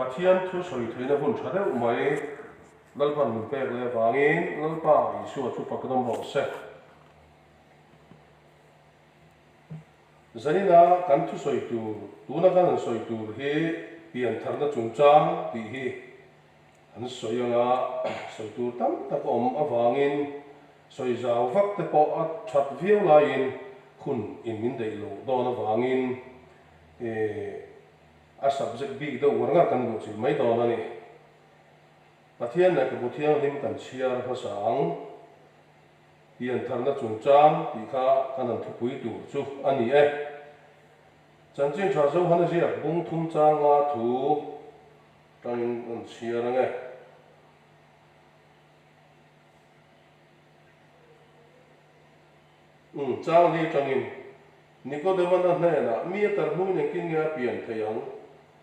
Pathian thu soi theina hun thare umai lalpan min pek le wangin lalpa isu chu pakadam ro se zanina kan thu soi tu na kan soi tu he pian tharna chungchang ti hi an soi anga soi tu tam tak om awangin soi zaw vak te po a that viau lain khun in min dei lo don awangin a subject bi do warnga kan go chi mai don ani Pathian na kabuthiang lim kan chiar hasang pian tharna chungchang ti kha kanan thupui tu chu ani chanchin tha zo hana sia bung thum changa thu tang kan chiar nge chang ni tangin Nicodemus na na mi tar hu ne kin ya pian thayang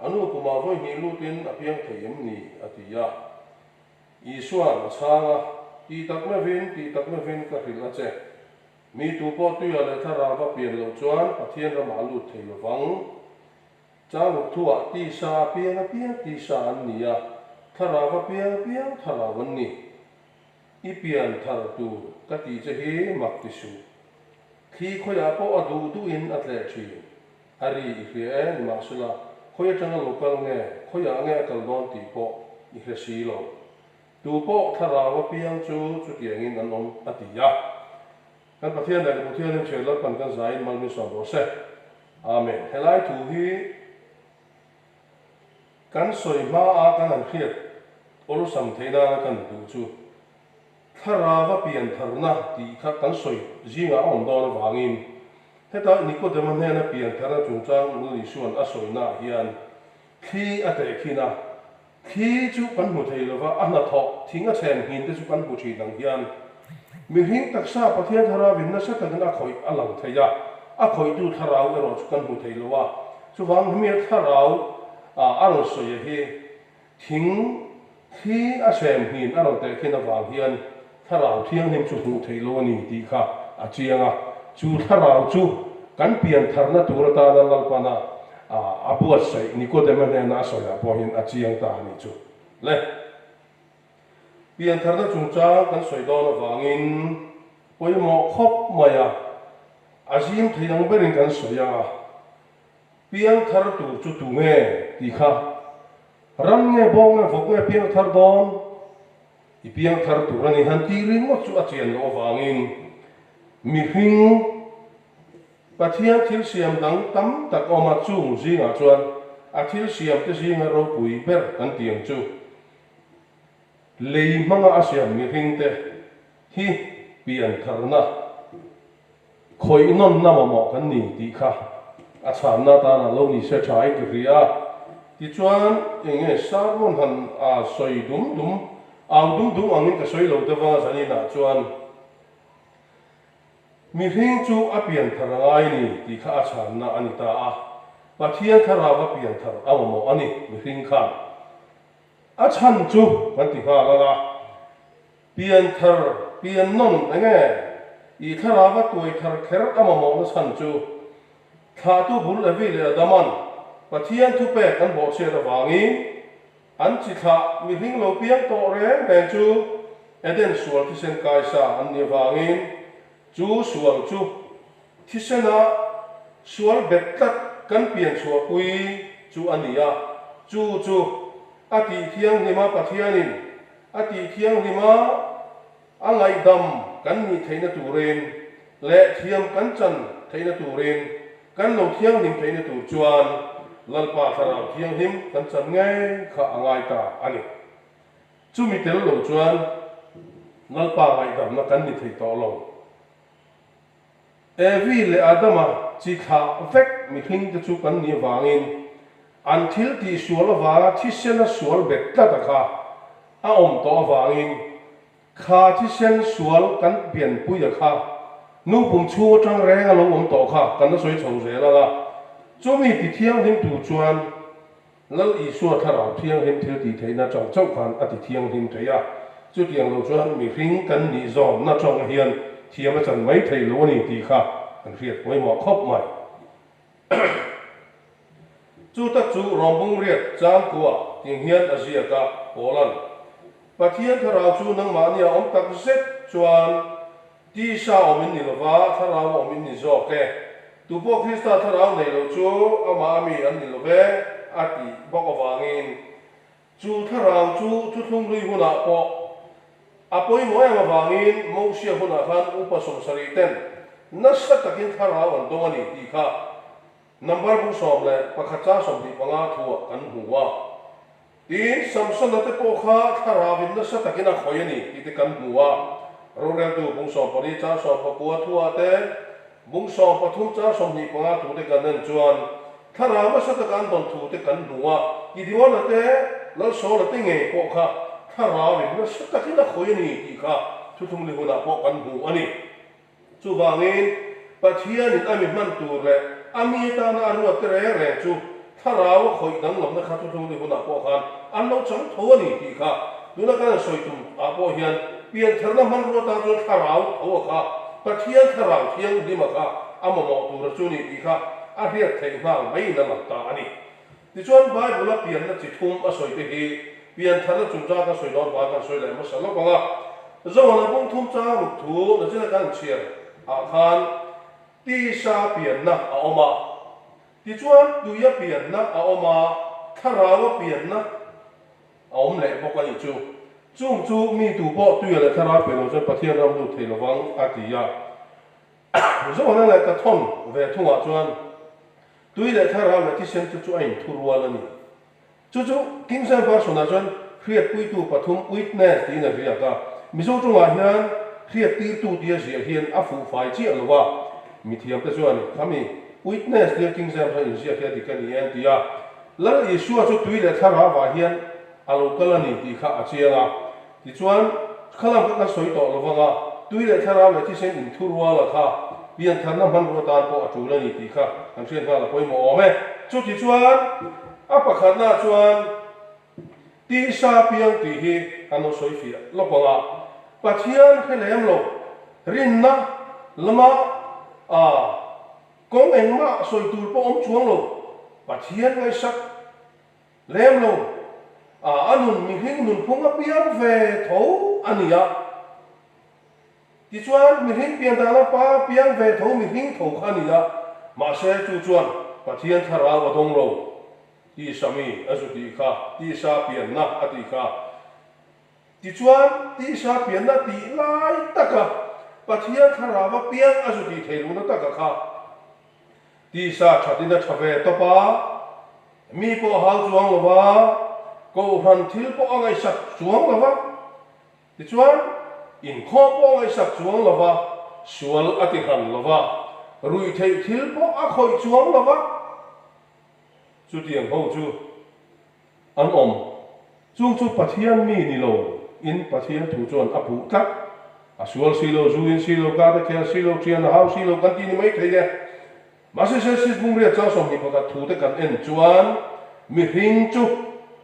anu kuma voi ni lutin apiang thayem ni atiya Isuan sanga ti takme vin ka hila che mi tu po tu ya le thara va pian lo chuan Pathian ra malu thei lo wang cha lu thua ti sa pian ti sa an ni ya thara va pian thara wan ni I pian thar tu ka ti che he mak ti su khi khoya po adu tu in atle thi ari he ma sula khoya tanga lokal nge khoya nge kal don ti po I he si lo tu po thara wa piang chu tiangin an om atiya kan Pathian da Pathian che la pan kan zain mal mi so bo se amen helai tu hi kan soi ma a kan an khiat olu sam theina kan tu chu thara wa pian tharna ti kha kan soi jinga om don wangin heta Nicodemus ne na pian thara chungchang nu ni suan a soi na hian khi ate khina khi chu kan mu thei lova ana tho thinga chen hin te chu kan bu thi dang hian mi hing taksa Pathian thara win na sa kan a khoi alang theya a khoi tu tharau ero chu kan mu thei lova chu wang mi tharau aro so ye hi thing khi a sem hin aro te khina wang hian tharau thiang nim chu mu thei lo ni ti kha a chianga chu tharau chu kan pian tharna turata na lalpana abuat sai Nicodemus ne na so ya pohin achiang ta ni chu le pian tharna chungcha kan soi don wangin poimo khop maya azim theiang berin kan soya pian thar tu chu tu nge ti kha ram nge bong nge vok nge pian thar don I pian thar tu rani han ti ring mo chu achian lo wangin mi hing Pathian thil siam dang tam tak oma chung zinga chuan a thil siam te zinga ro pui ber kan tiang chu lei manga a siam mi hing te hi pian tharna khoi non na mo kan ni ti kha a cham na ta na lo ni se thai ki ria ti chuan enge sarmon han a soi dum angin ka soi lo te wa sani na chuan mi hing chu a pian tharangai ni ti kha a chan na ani ta a Pathian thara wa pian thar awmo ani mi hing kha a chan chu kan ti kha la pian thar pian non enge I thara wa toi thar kher awmo na chan chu kha tu bul avi le daman Pathian thu pe kan bo che da wangi an chi kha mi hing lo pian to re chu eden sual ti sen kai sa an ni wangin chu sual chu thisena sual betlat kan pian chua pui chu ania chu ati thiang hima Pathianin ati thiang hima angai dam kan ni theina turen le thiam kan chan theina turen kan lo thiang him theina tu chuan lalpa thara thiang him kan chan ngai kha angai ta ani chu mi tel lo chuan lalpa ngai dam na kan ni thei to lo Evi le adama chi kha vek mi hing te chu kan ni wangin until ti sual wa thi sena sual bet ta kha a om to wangin kha thi sen sual kan pian pui ya kha nu pum chu tang reng a lo om to kha kan na soi chho re la chu mi ti thiang him tu chuan lal I suwa thara thiang him thil ti theina chong chong khan ati thiang him theya chu tiang lo chuan mi hing kan ni zon na chong hian thiam chan mai thei lo ni ti kha an riat poi mo khop mai chu ta chu rombung riat chang kuwa ting hian azia ka polan pathian tharau chu nang ma nia om tak zet chuan ti sa omin ni lova tharau omin ni zo ke tu po krista tharau nei lo chu ama mi an ni love ati bok awangin chu tharau chu thu thlung lui huna po apoi moi ama wangin mo sia huna khan upasom sari ten nasa takin tharau an dongani ti kha number bu som le pakhacha som di panga thua kan huwa tin samson ate po kha tharawin na sa takina khoyani ite kan huwa rorel tu bung som pari cha som pa puwa thua te bung som pathum cha som ni panga thu te kan nen chuan tharawa sa takan don thu te kan huwa idiwan ate lal so la te nge po kha tharawin na sa takina khoyani ti kha thuthum li huna po kan hu ani chu wangin pathian in ami man tur le ami ta na ru atre re chu tharaw khoi dang lam na kha thu thu li huna po khan an lo chang thoni ti kha tuna kan soi tum a po hian pian tharna man ro ta chu tharaw tho kha pathian tharaw thiang di ma kha ama mo tur chu ni ti kha a riat thei hang mai na lam ta ani ti chuan bible pian na chi thum a soi te hi pian thana chung cha ka soi don ba kan soi le ma sa lo ba zo na bung thum cha mu thu na china kan chiar a khan ti sa pian na a oma ti chuan du ya pian na a oma tharaw pian na a om le bo ka ni chu chung chu mi tu bo tu ya le thara pe lo cho pathian ram du thei lo wang a ti ya zo na le ka thon ve thunga chuan tui le thara le ti sen chu ain thurwa la ni chu king san ba so na chuan khriat pui tu pathum witness ti na ria ka mi zo chunga hian khriat ti tu ti zia hian a fu fai chi alwa mi thiam te chuan khami witness dia king sam sa insia khia ti kan yen tia la yesu a chu tui le thara wa hian alo kala ni ti kha a chianga ti chuan khalam ka soi to lo wanga tui le thara le ti sen in thurwa la kha pian tharna man ro tan po a tu la ni ti kha kan chen kha la poi mo ome chu ti chuan a pakhat na chuan ti sa piang ti hi ano soi fi lo wanga pathian khelem lo rin na lama a kong eng ma soi tur po om chuang lo pathian ngai sak lem lo anun mi hing nun phunga piang ve tho ania ti chuan mi hing piang da la pa piang ve tho mi hing tho khania ma se chu chuan pathian thara wa dong lo ti sami asu ti kha ti sa pian na ati kha ti chuan ti sa pian na ti lai taka pathian thara wa piang asu ti theilu na taka kha ti sa thatina thave to pa mi po hal chuang lo wa ko han thil po angai sak chuang lo wa ti chuan in kho po angai sak chuang lo wa sual ati han lo wa rui thei thil po a khoi chuang lo wa chu tiang ho chu an om chung chu pathian mi ni lo in pathian thu chuan a pu tak a sual silo zuin silo ka ta khel silo trian hau silo kan ti ni mai thei le masi se sis bung ria cha som ni pa thu te kan en chuan mi hing chu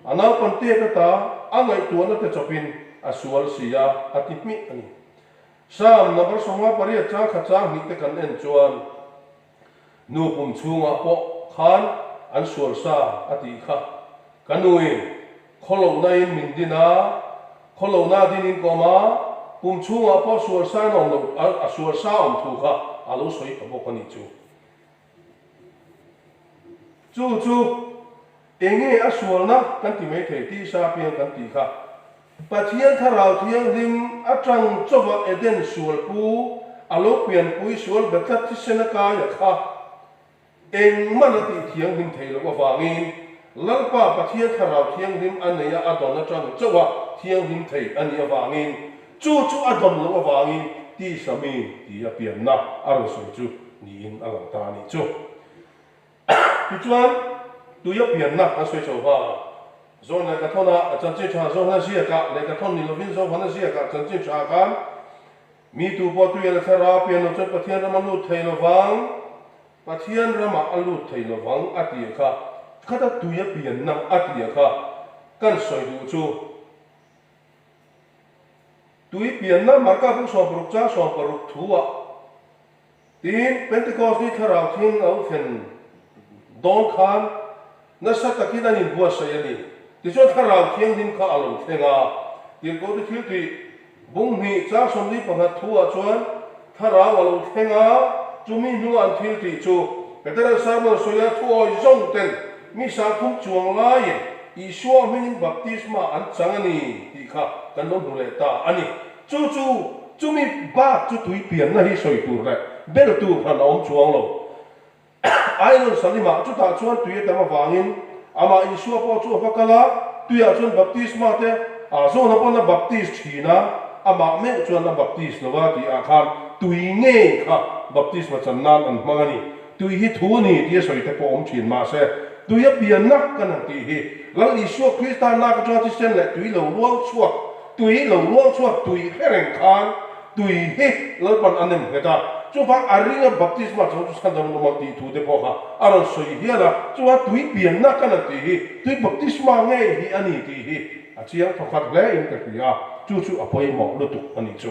ana pan te ka ta angai tu na te chopin asual sia ati mi ani sam number songa pari cha kha cha ni te kan en chuan nu pum chunga po khan an sual sa ati kha kanui kholo na in min dina kholo na din in koma pum chunga po sual sa no lo asual sa om thu kha alo soi pa bo kani chu chu enge asual na kan ti mai thei ti sa pian kan ti kha pathian tharau thiang lim atang chowa eden sual pu alo pian pui sual bethat ti senaka ya kha eng man ti thiang lim thei lo wangin lalpa pathian tharau thiang lim aneya adon atang chowa thiang lim thei ani awangin chu adon lo wangin ti sami ti ya pian na aro soi chu ni in alang ta ni chu ti chuan tu ya pian na a soi chau ba zon la ka thona a chan chi tha zon na sia ka le ka thon ni lovin zo hana sia ka chan chi tha ka mi tu po tu ya la thara pian no chu pathian ra man lu thei lo wang pathian ra ma alu thei lo wang ati kha khata tu ya pian na ati kha kan soi du chu tu pian na mar ka bu so bruk cha so bruk thuwa tin pentecost ni thara thing au fen don khan na sa takin anin buat saya ni ti chuan tharau thiang dim kha alo thenga ti ko ti thil ti bung hi cha som ni panga thua chuan tharau alo thenga chumi nu an thil ti chu Peter Samuel soya thuoi zong ten mi sa thum chuang lai i shua min baptisma an changani ti kha kan lo nu le ta ani chu mi ba chu tui pian na hi soi tur le bel tu han om chuang lo ai lo salima chu ta chuan tui ta ma wangin ama i shua po chu fakala tuya chuan baptisma te a zo na pon na baptist thina ama me chuan na baptist lo wa ti a khan tui nge kha baptisma chan nan an mangani tui hi thu ni ti soi te po om chin ma se tui ya pian nak kan ti hi lang i shua kristan na ka cha ti sen le tui lo luang chuak tui lo luang chuak tui hereng khan tui hi lo pan anem heta chu fa aringa baptisma chu san dam no ti thu de po kha aron soi hi la chu wa tui pian nak kan ti hi tui baptisma nge hi ani ti hi a chiang thokhat le in ka ya chu apoi mo lu tu ani chu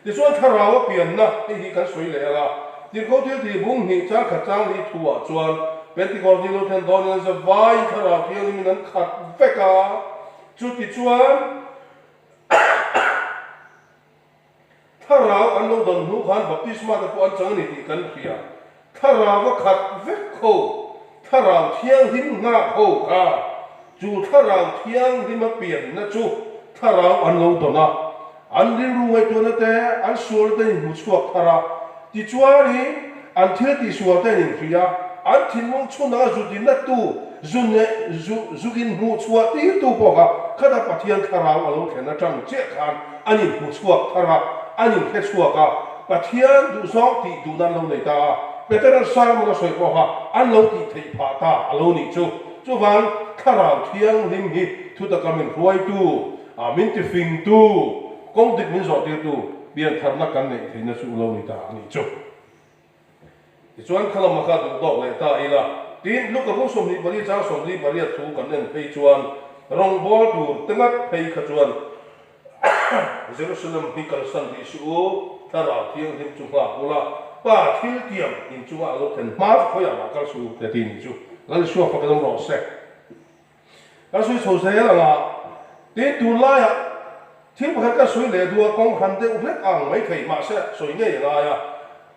ti chuan tharawa pian na hi kan soi le la ti ko ti bung hi cha kha chang li thuwa chuan Pentecost ni lo ten don za vai tharaw thiang ni nan khat veka chu ti chuan tharaw an lo don nu khan baptisma ta po an chang ni ti kan khia tharaw wa khat vek kho tharaw thiang him nga kho ka chu tharaw thiang him a pian na chu tharaw an lo dona an ri ru ngai to na te an sur te mu chuak thara ti chuari an thil ti sual te nin khia an thin mong chuna zu din na tu zugin mu chua ti tu po ka khada pathian tharaw alo thena tang che khan ani mu chuak thara ani khe chuak ka pathian du zong ti du nan lo nei ta better sam lo soi po ha an lo ti thei pha ta alo ni chu wang tharaw thiang lim hi thu ta kamin huai tu min ti fing tu kong dik min zo ti tu bian tharna kan nei theina chu lo ni ta ani chu chuan khalam ma kha du dok le ta ila tin lu ka bu som ni bari cha som ni bari thu kan nen phei chuan rong bol tu tengat phei kha chuan Jerusalem hi kal san di su thara thiang him chu ha ula pa thil tiam in chu a lo ten ma khoya ma kal su te tin chu lan su fa ka ro se ka su so se la la ti tu la ya thil pa ka su le du kong han de u hlek ang mai khei ma se soi nge la ya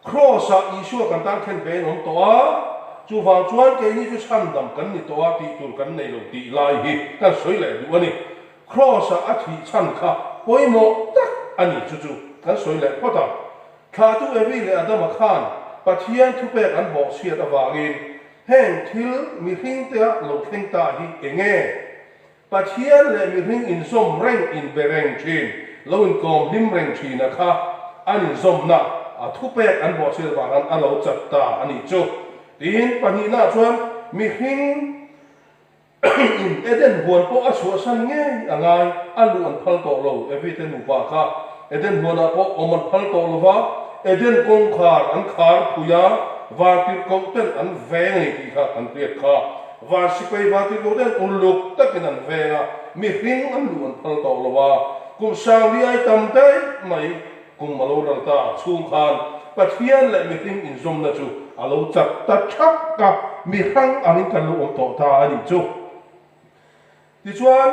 cross a isu kan tan khen be nom to a chu fa chuan ke ni chu chan dam kan ni to a ti tur kan nei lo ti lai hi kan soi le du ani cross a thi chan kha poi mo tak ani chu kan soi le pota kha tu evi le adam khan pathian thu pe an bo siat awangin heng thil mi hing te lo theng ta hi enge pathian le mi hing in som reng in bereng chin lo in kom lim reng chin na kha an som na a thu pe an bo siat awangan a lo chat ta ani chu tin pani na chuan mi hing in eden huan po a chua san nge angai alu an phal to lo everything nu pa kha eden huan a po oman phal to lo wa eden kong khar an khar phuya wa ti ko ten an ve ngai ti kha an pe kha wa sipai wa ti ko ten uluk takin an ve a mi hing an lu an phal to lo wa kum sang li ai tam te mai kum malo ral ta chung khan pathian le mi hing in zom na chu alo chat ta thak ka mi hang anin kan lu om to ta ani chu ti chuan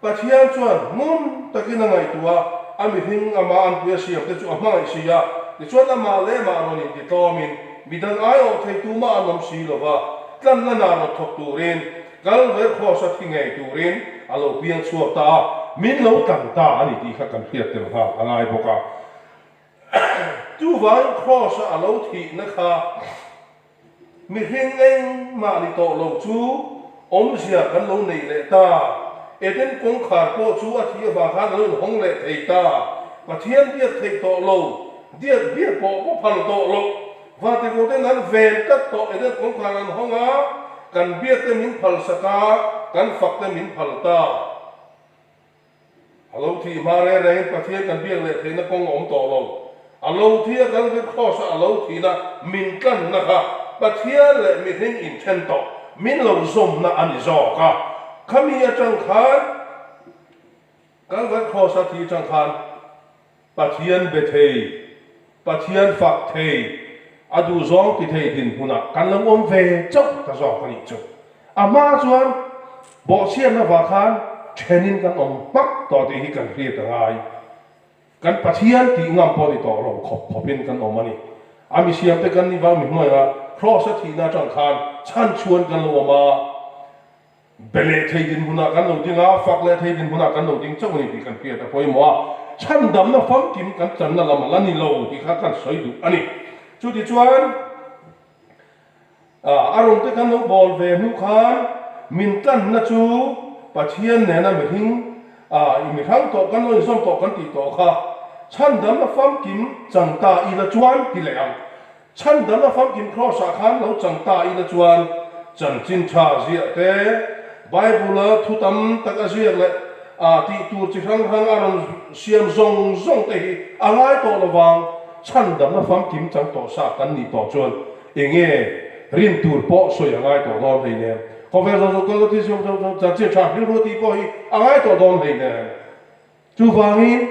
pathian chuan mun takin ngai tua ami hing ama an puya siam te chu ama ai sia ti chuan ama le ma ron in ti tomin midang ai o thei tu ma anom si lova tlan na na no thok turin kal ver kho sa thingai turin alo piang chuak ta min lo tan ta ani ti kha kan hiat te ha angai boka tu vai cross alo thi na kha mi hing eng ma ni to lo chu om sia kan lo nei le ta eden kong khar po chu a thi wa khan lo hong le thei ta pathian dia thei to lo dia bia po phan to lo wa te ko te nan ven ta to eden kong khar an honga kan bia te min phal saka kan fak te min phal ta alo thi ma re re pathian kan bia le thei na kong om to lo alo thi kan ve cross alo thi na min kan na kha pathian le mi hing in chen to min lo zom na ani zo ka khami a chang khan kan va kho sa thi chang khan pathian be thei pathian fak thei adu zong ti thei din huna kan lo om ve chok ta zo ka ni chu ama chuan bo sian na wa khan thenin kan om pak to ti hi kan ri ta ngai kan pathian ti ngam po ni to lo khopin kan om ani ami siam te kan ni wa mi noi a cross a thi na chang khan chan chuan kan lo ma bele thei din huna kan lo dinga fak le thei din huna kan lo ding chau ni ti kan pia ta poi mo chan dam na fam kim kan chan na lam la ni lo ti kha kan soi du ani chu ti chuan arong te kan lo bol ve nu khan min kan na chu pathian ne na mi hing mi thang to kan lo som to kan ti to kha chan dam na fam kim chang ta i la chuan ti le ang chan dam na fam kim cross a khan lo chang ta i la chuan chan chin tha zia te bible thu tam tak a zia le ti tu chi rang rang aron siam zong zong te hi angai to lawang chan dam na fam kim chang to sa kan ni to chuan enge rin tur po so angai to don hei ne ko ve zo ko ti siam zo cha chi cha ri ro ti po hi angai to don hei ne chu wangin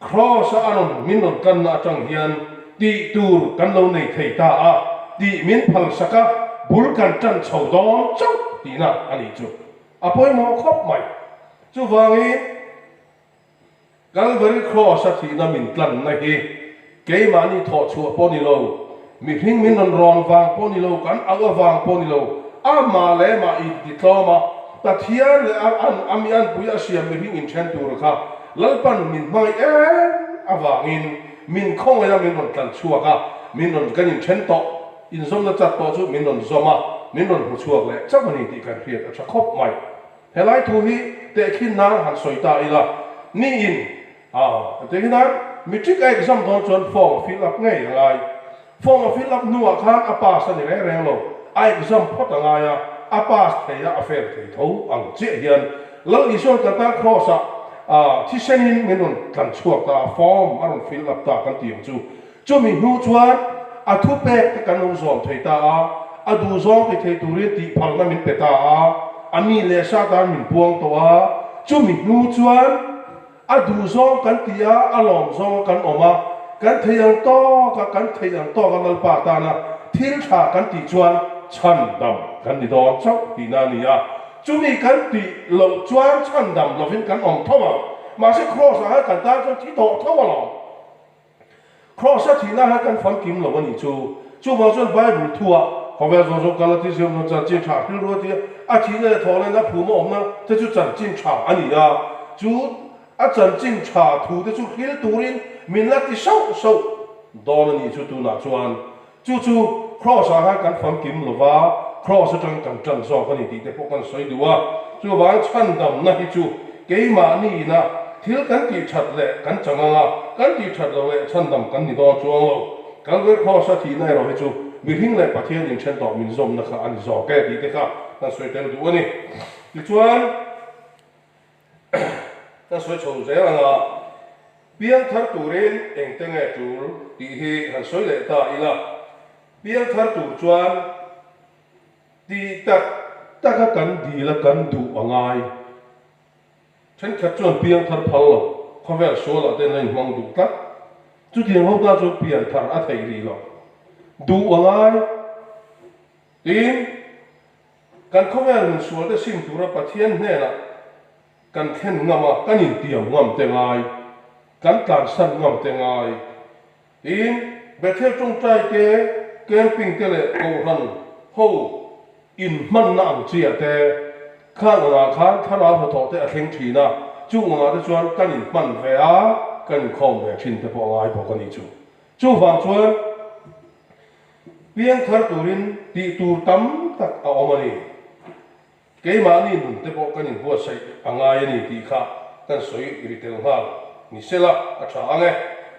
cross aron min non kan na chang hian ti tur kan lo nei thei ta a ti min phal saka bul kan chan chho don chau ti na ani chu apoi mo khop mai chu wangi Calvary cross a thi na min tlan na hi ke mani tho chu po ni lo mi hing min non ron wang po ni lo kan awa wang po ni lo ama le ma I diploma ta thian le an amian puya siam mi hing in chen tur kha lalpan min mai awangin min khong ya min non tlan chua ka min non kan in chen to in zom na chat to chu min non zoma min non hu chuak le chak mani ti kan riat a khop mai helai thu hi te khin na han soita ila ni in te khin na metric exam don chon form fill up ngai lai form fill up nu a khan a pass ani re reng lo ai exam phot anga ya a pass thei a fail thei tho ang che hian lo I son ka ta cross a thi senin min non tlan chuak ta form aron fill up ta kan tiang chu mi nu chuan a thu pe kan lo zom thei ta a du zom te thei tu ri ti phal na min pe ta ami le sa ta min puang to chu mi nu chuan a du zom kan tia a lom zom kan oma kan theiang to ka kan theiang to kan lal pa ta na thil tha kan ti chuan chan dam kan ni don chau ti na ni a chu mi kan ti lo chuan chan dam lo vin kan om thowa ma se cross a kan ta chu ti to thowa lo cross a thi na ha kan fam kim lo ni chu ma chuan bible thua ko ve zo galati se mo cha chin tha hil ro ti a thi le tho le na phu mo om na te chu chan chin tha ani a chu a chan chin tha thu te chu hil turin min la ti sau don ni chu tu na chuan chu cross a ha kan fam kim lo wa cross a tang zo kan ni ti te pok kan soi duwa chu wang chan dam na hi chu ke ma ni na thil kan ti that le kan changa kan ti that lo le chan dam kan ni do chuang lo kan ve cross a thi na ro hi chu mi hing le pathian in chen to min zom na kha an zo ke ti te kha na soi tel du ani ti chuan na soi chou ze anga piang thar turin eng tenge tur ti hi han soi le ta ila piang thar tur chuan ti tak kan di la kan du angai chen khat chuan piang thar phal lo khovel so la ten nei mong du tak chu tiang ho ta chu piang thar a thei ri lo du angai tin kan khovel min sual te sim tura pathian hne la kan khen ngama kan in tiam ngam te ngai kan tlan san ngam te ngai tin bethel chung trai ke camping te le ko ran ho in man na ang chia te kha nga khan thara ho to te a theng thina chu nga te chuan kan in man ve a kan khom ve thin te po ngai po kan ni chu wang chuan piang thar turin ti tur tam tak a omani ke ma ni nun te po kan in bua sai angai ni ti kha kan soi ri tel ha ni sela a tha ange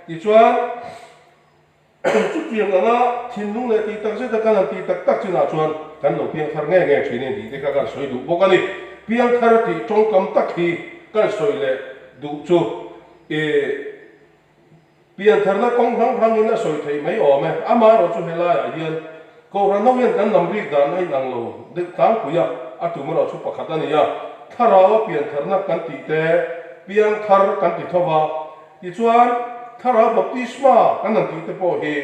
ti chuan chu piang anga thin lung le ti tak se ta kan ti tak china chuan kan lo piang thar nge thine ti te kha kan soi du bo kan ni piang thar ti chong kam tak hi kan soi le du chu pian thar na kong hang in na soi thei mai ome ama ro chu hela ya hian ko ran no hian kan lam ri dan ai nang lo de ka ku ya atu mo ro chu pakhat ani ya tharawa pian thar na kan ti te pian thar kan ti thowa ti chuan thara baptisma kan ti te po hi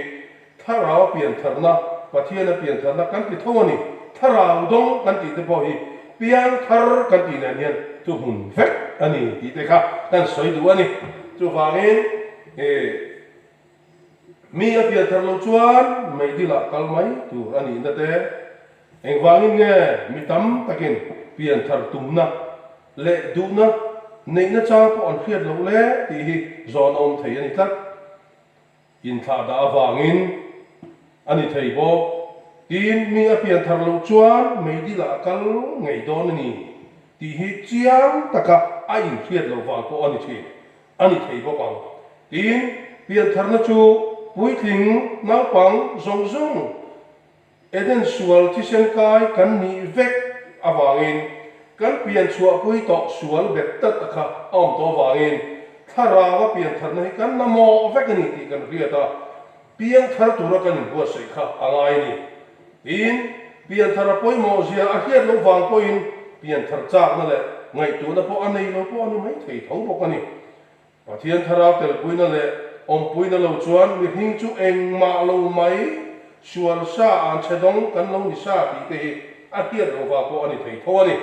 tharawa pian thar na pathian pian thar na kan ti thawani thà rào đông căn tì tế bỏ hi piang thar căn tì này hiền tu hun vek ani tì tế khác căn soi đủ ani tu vàng in mi a piang thar lâu chuan mấy đi là cal mấy tu ani nè tế anh vàng in nghe mi tam takin piang thar tum na lệ du na nei na chang po an khiat lo le ti hi zon om thei ani tlat in tha da vàng in ani thei bo tin mi a pian thar lo chuan mei di la kal ngei don ni ti hi chiang taka a in khiat lo wang ko ani thi ani thei bo pang tin pian thar na chu pui thing nau pang zong zong eden sual thi sen kai kan ni vek awangin kan pian chua pui to sual bet ta taka om to wangin thara wa pian thar na hi kan na mo vek ani ti kan riata pian thar tu ra kan bu sei kha angai ni in pian thar poi mo zia a hiat lo wang poi in pian thar chak na le ngai tu na po anei lo po ani mai thei thau bo kani pathian thara tel pui na le om pui na lo chuan mi hing chu eng ma lo mai sual sa an chedong kan lo ni sa ti te a hiat lo wa po ani thei thau ani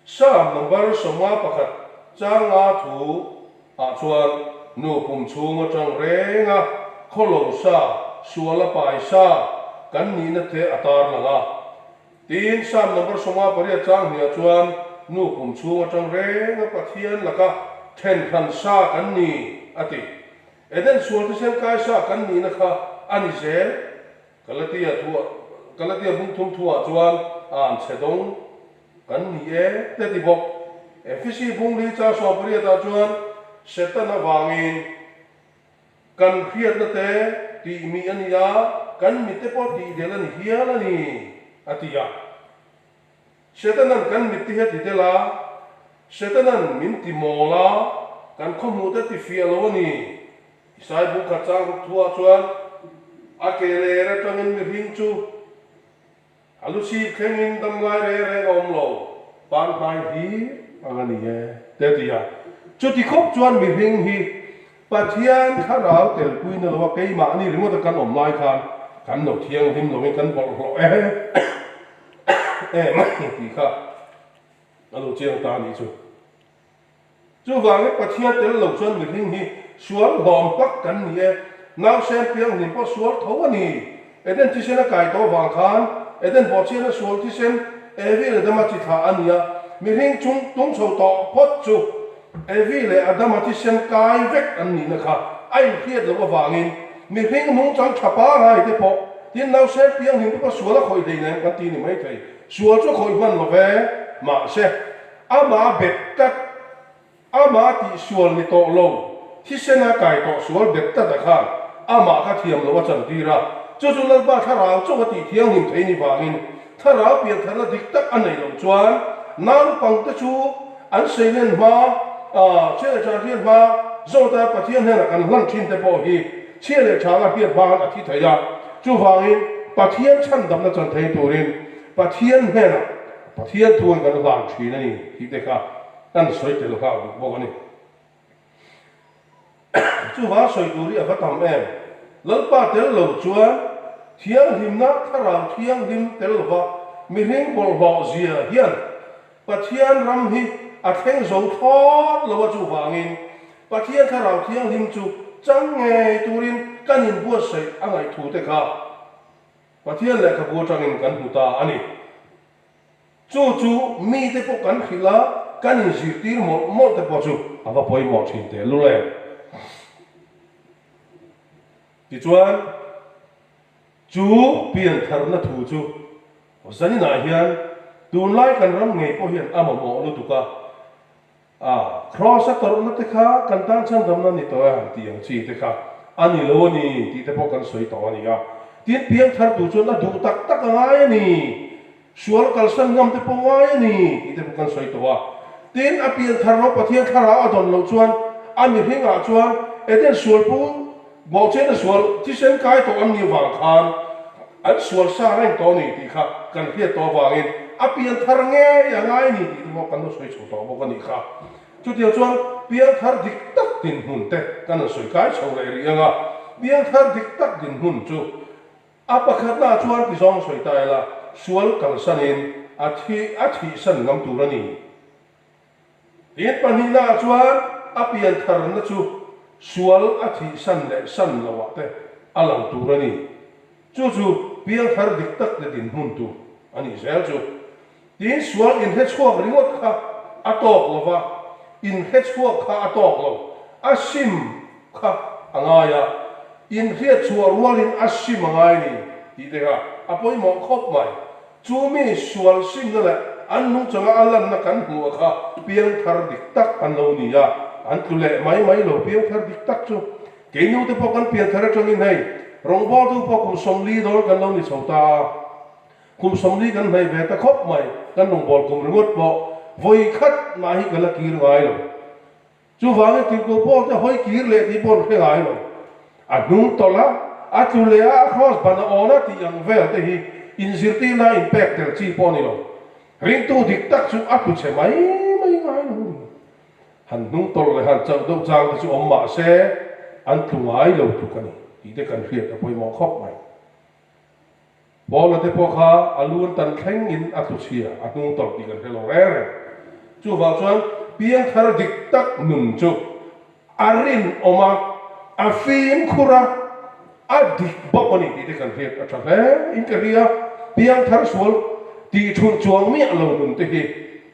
sa number soma pakhat changa thu a chuan nu pum chunga chang renga kholo sa suala pai sa kan ni na the atar langa tin sam number soma paria chang hia chuan nu pum chunga chang renga pathian laka then khan sa kan ni ati eden sual sen kai sa kan ni na kha ani zel kalatia bung thum thua chuan an chedong kan ni e te ti bok efisi bung li cha so paria ta chuan setana wangin kan khiat na te ti mi ania kan mi te po ti delan hiala ni atia setanan kan mi ti het ti la setanan min ti mola kan khomu te ti fialo ni isai bu kha chang thua chuan akele ra tangin mi hing chu alusi khengin dam lai re om lo pan hai hi angani he te tia chu ti khop chuan mi hing hi pathian kha rao tel pui na lo ke ma ni remote kan om lai khan kan no thiang him lo kan bol lo ma ti kha alo chiang ta ni chu wang pathian tel lo chuan mi hing hi sual hom pak kan ni e nau sen piang nim po sual tho ani eden ti sen kai to wang khan eden bo chen sual ti sen evi le dama chi tha ania mi hing chung tung chho to pot chu evi le adama ti sen kai vek an ni na kha ai khiat lo wangin mi hing mung chang thapa hai te po tin nau sen piang nim po sual khoi dei ne kan ti ni mai thei sual chu khoi man lo ve ma se ama bet tat ama ti sual ni to lo thi sena kai to sual bet tat da kha ama kha thiam lo wa chan ti ra chu chu la ba tha rao chu ti thiang nim thei ni wangin tha rao pian thar la dik tak anei lo chuan nang pang te chu an sei len ma che cha hian ma zo ta pathian he la kan hlan thin te po hi che le cha la hian ba a thi thaya chu wangin pathian chan dam na chan thei turin pathian he la pathian thuan kan hlan thin ani hi te kha kan soi te lo kha bo ani chu wa soi turi a va tam em lalpa tel lo chuan thiang him na tharau thiang him tel wa mi hing bol ho zia hian pathian ram hi a theng zo thot lo wa chu wangin pathian tharau thiang him chu chang nge turin kanin bu sei angai thu te kha pathian le kha bu changin kan huta ani chu mi te po kan khila kanin zirtir mo te po chu ava poi mo thin te lu le ti chuan chu pian thar na thu chu zani na hian tun lai kan ram ngei po hian ama mo lu tuka cross tor na te kha kan tan chan dam na ni to han ti ang chi te kha ani lo ni ti te po kan soi to ani ga tin pian thar tu chu na du tak tak ngai ni sual kal san ngam te po ngai ni ti te po kan soi to wa tin a pian thar no pathian thara adon lo chuan ami hinga chuan eten sual pu bo chen sual ti sen kai to am ni wang khan an sual sa rai to ni ti kha kan hiat to wangin a pian thar nge ya ngai ni ti mo kan no soi chu to bo kan ni kha chu ti chuan pian thar dik tak tin hun te kan soi kai chho le ri anga pian thar dik tak din hun chu apakhat na chuan ti zong soi tai la sual kal sanin athi san ngam turani in panina chuan apian thar na chu sual athi san le san lawa te alang turani chu piang thar dik tak de din hun tu ani zel chu tin sual in he chuak ringot kha atok lova in he chuak kha atok lo asim kha angaya in he chuak rualin asim angai ni ti te ha apoi mo khop mai chu mi sual sim na la an nu changa alan na kan hu kha piang thar dik tak an lo ni ya an tu le mai lo piang thar dik tak chu ke nu te pokan piang thar changin nei rong bol tu po kum somli dor kan lo ni chota kum somli kan nei ve ta khop mai kan rong bol kum ringot po voi khat ma hi kala kir ngai lo chu wang ti ko po ta hoi kir le ti pon khe ngai lo a nu tola a tu le a cross ban ona ti yang vel te hi in zirti na impact tel chi po ni lo ring tu dik tak chu a tu che mai ngai lo han nu tol le han chau do chang chu om ma se an tu ngai lo tu kan ti te kan riat a poi mo khop mai bola te po kha alun tan thleng in a tu chia a nu tol ti kan helo re chu wa chuan piang thar dik tak num chu arin oma a fim khura a dik bokoni ti te kan riat a tha he in ka ria piang thar sual ti thun chuang mi alo num te hi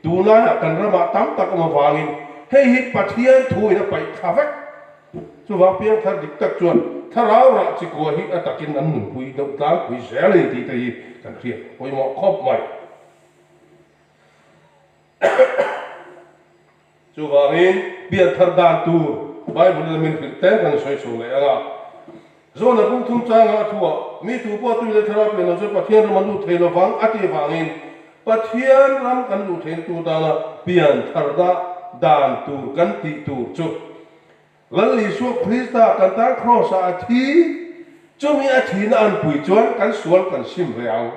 tu na kan rama tam tak ma wangin hei hi pathian thui na pai khavek chu wa piang thar dik tak chuan tharau ra chi ko hi atakin an nun pui do tlang pui zeli ti te hi kan riat poi mo khop mai chu wa in piang thar dan tu bible na min ten kan soi so le anga zo na bung thum changa thua mi tu po tu le thara pe na zo pathian ram lu thelo wang ati wangin pathian ram kan lu thel tu da na pian thar da dan tu kan ti tu chu lalli su krista kan ta cross a thi chu mi a thi na an pui chuan kan sual kan sim reang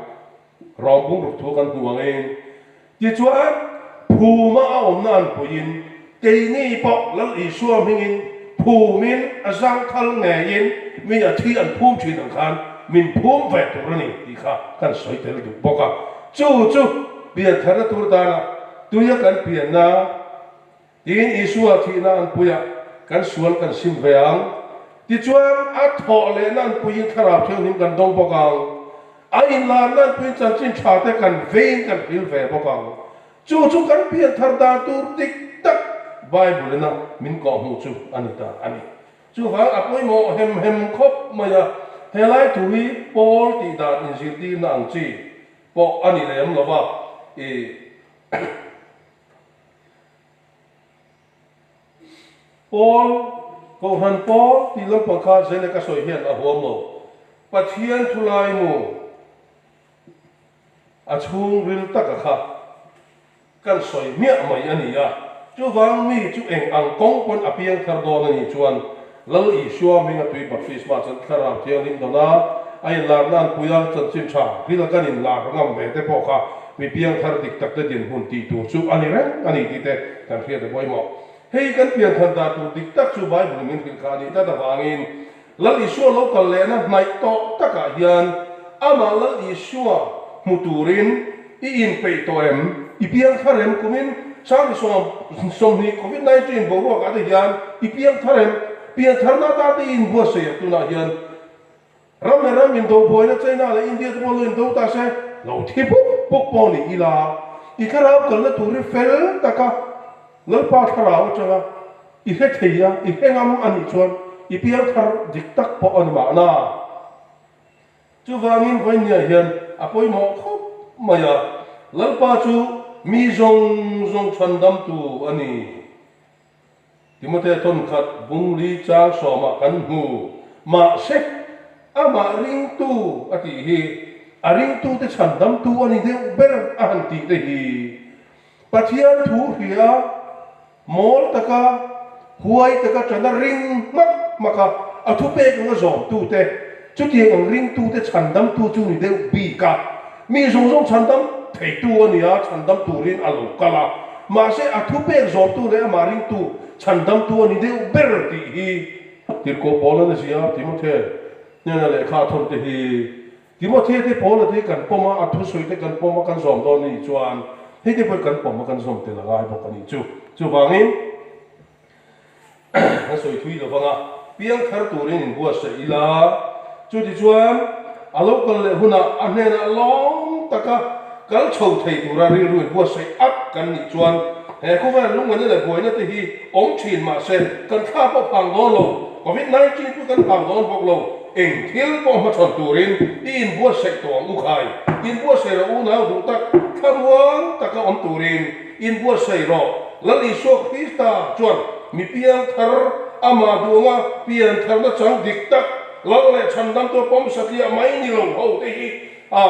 rom bung ru thu kan huang en ti chuan phu ma a om na an puin ke ni pok lalli su mingin phu min a sang thal nge in mi a thi an phum thin ang khan min phum ve tu rani ti kha kan soi tel du boka chu pian thar tur ta na tu ya kan pian na tin isu a thi na an puya kan sual kan sim veang ti chuan a tho le nan puin tharap theu nim kan dong bokang a in la nan puin chan chin tha te kan vein kan hil ve bokang chu kan pian thar da tur tik tak bible na min ko hu chu anita ani chu wang apoi mo hem khop maya helai thui pol ti da in zir ti na ang chi po ani lem lova e Paul ko han Paul ti lo pakha zele ka soi hian a huam lo pathian thulai mu a chung ril tak kha kan soi mia mai ani ya chu wang mi chu eng ang kong pon apiang thar do na ni chuan lal i shua mi nga tui baptisma chan thara thiang lim dona ai lar nan puyang chan chin tha ril kan in la ngam ve te po kha mi piang thar dik tak te din hun ti tu chu ani re ani ti te kan thia de boy mo hei kan pian thar da tu dik tak chu bible min khil kha ni ta da wangin lal i shua lo kal le na mai to taka hian ama lal i shua muturin i in pe to em i piang thar em kumin sang som ni covid 19 bo ro ka de hian i piang thar em pian thar na ta ti in bo se tu na hian ram in do boy na china la india to bo in do ta se lo thi puk po ni ila i kharau kal na tu ri fel taka lal pa tharau changa i he theia i he ngam ani chuan i piang thar dik tak po an ma na chu wangin voin nia hian apoi mo khop maya lal pa chu mi zong chandam tu ani timote ton khat bung li cha so ma kan hu ma se ama ring tu ati hi a ring tu te chandam tu ani de ber an ti te hi pathian thu hia mol taka huai taka chana ring mak maka athu pe nga zom tu te chu ti ang ring tu te chandam tu chu ni de bi ka mi zong chandam thei tu ani a chandam tu rin alo kala ma se athu pe zom tu le ma ring tu chandam tu ani de ber ti hi tir ko bola na sia timothe nya na le kha thon te hi ที่มาเที่ยวที่พอแล้วที่กันปอมาอัฐสุยที่กันปอมากันสมตอนนี้จวนที่ที่ไปกันปอมากันสมเตละง่ายบอกกันนี่จู่บางอินนั่นสุยทุยตัวฟังอ่ะเพียงเธอตัวนี้บัวเสียละจู่ที่จวนอาลูกกันเลยหุ่นอันนี้นะล้อมตะกะกันโชว์ไทยตัวเราเรื่องบัวเสียอักกันนี่จวนเฮ้ยคุณแม่ลุงมันนี่แหละบัวนี่ที่องค์ชินมาเซ็นกันข้าพพังโดนโลก็วิทย์นายจีนพูดกันพังโดนพวกโลเองเที่ยวปอมาชนตัวรินอินบัวเสียตัวอุคายอินบัวเสียเราอุณาดูตักขบวนตะกะอมตัวรินอินบัวเสียเราแล้วลิโซคริสตาจวนมีเพียงเธออามาดูว่าเพียงเธอละจังดิกตักแล้วเลยฉันนำตัวปอมสักยาไม่นิลงเอาที่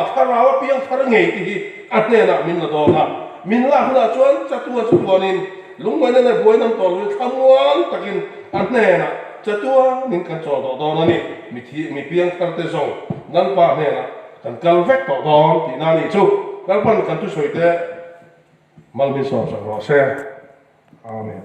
ถ้าเราเพียงเธอไงที่อันนี้นะมินละดอละมินละหัวจวนจัตัวนินลุงไม่ได้บัวน้ำตัวเลยขบวนตะกินอันนี้นะจัวนินกันจอดอนั่นนี่มีเพียงเธอเตะส่งนั่นป่ะเนี่ยนะกันกัลเวกต่อดอนที่นั่นนี่จู่กัลปันกันตุสวยเตะมัลมิสอบสังรอเซ่อาเมน